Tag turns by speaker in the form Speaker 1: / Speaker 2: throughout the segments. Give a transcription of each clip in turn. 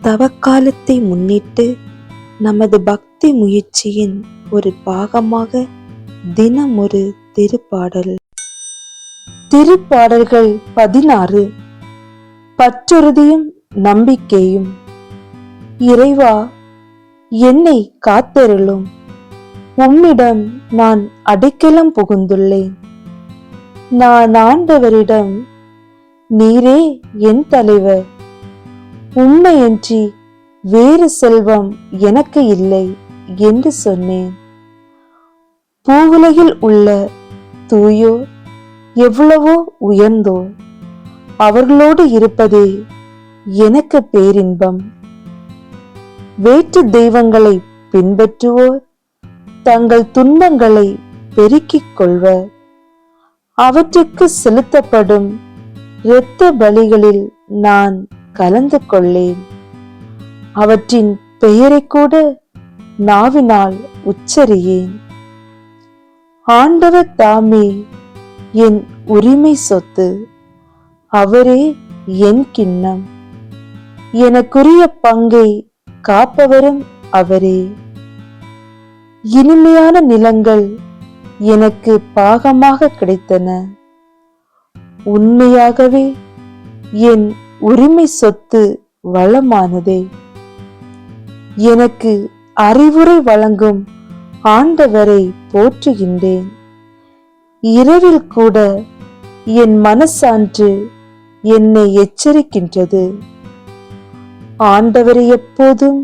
Speaker 1: தவக்காலத்தை முன்னிட்டு நமது பக்தி முயற்சியின் ஒரு பாகமாக தினம் ஒரு திருப்பாடல். திருப்பாடல்கள் 16. பற்றுறுதியும் நம்பிக்கையும். இறைவா, என்னை காத்தருளும். உம்மிடம் நான் அடைக்கலம் புகுந்துள்ளேன். நான் ஆண்டவரிடம், நீரே என் தலைவர், உம்மையன்றி வேறு செல்வம் எனக்கு இல்லை என்று சொன்னேன். பூவுலகில் உள்ள தூயோர் எவ்வளவோ உயர்ந்தோர், அவர்களோடு இருப்பதே எனக்கு பேரின்பம். வேற்று தெய்வங்களை பின்பற்றுவோர் தங்கள் துன்பங்களை பெருக்கிக் கொள்வர். அவற்றுக்கு செலுத்தப்படும் இரத்த பலிகளில் நான் கலந்து கொள்ளேன். அவற்றின் பெயரை கூட நாவினால் உச்சரியேன். ஆண்டவர் தாமே என் உரிமை சொத்து, அவரே என் கிண்ணம். எனக்குரிய பங்கை காப்பவரும் அவரே. இனிமையான நிலங்கள் எனக்கு பாகமாக கிடைத்தன. உண்மையாகவே என் உரிமை சொத்து வளமானதே. எனக்கு அறிவுரை வழங்கும் ஆண்டவரை போற்றுகின்றேன். இரவில் கூட என் மனசான்று என்னை எச்சரிக்கின்றது. ஆண்டவரை எப்போதும்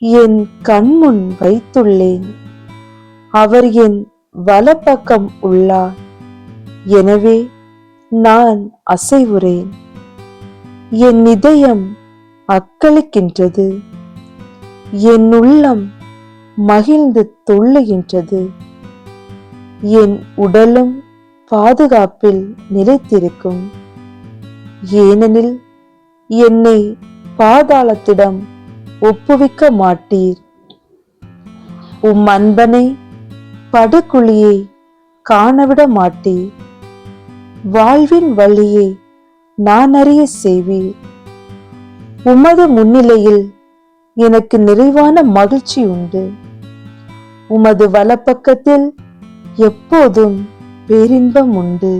Speaker 1: என் கண்முன் வைத்துள்ளேன். அவர் என் வலப்பக்கம் உள்ளார். எனவே நான் அசைவுறேன். என் இதயம் அக்களிக்கின்றது. என் உள்ளம் மகிழ்ந்து துள்ளுகின்றது. என் உடலும் பாதுகாப்பில் நிலைத்திருக்கும். ஏனெனில் என்னை பாதாளத்திடம் ஒப்புவிக்க மாட்டீர். உம் அன்பனை படுகுழியை காணவிட மாட்டீர். வாழ்வின் வழியை நான் அறிய செய்வீர். உமது முன்னிலையில் எனக்கு நிறைவான மகிழ்ச்சி உண்டு. உமது வலப்பக்கத்தில் எப்போதும் பேரின்பம் உண்டு.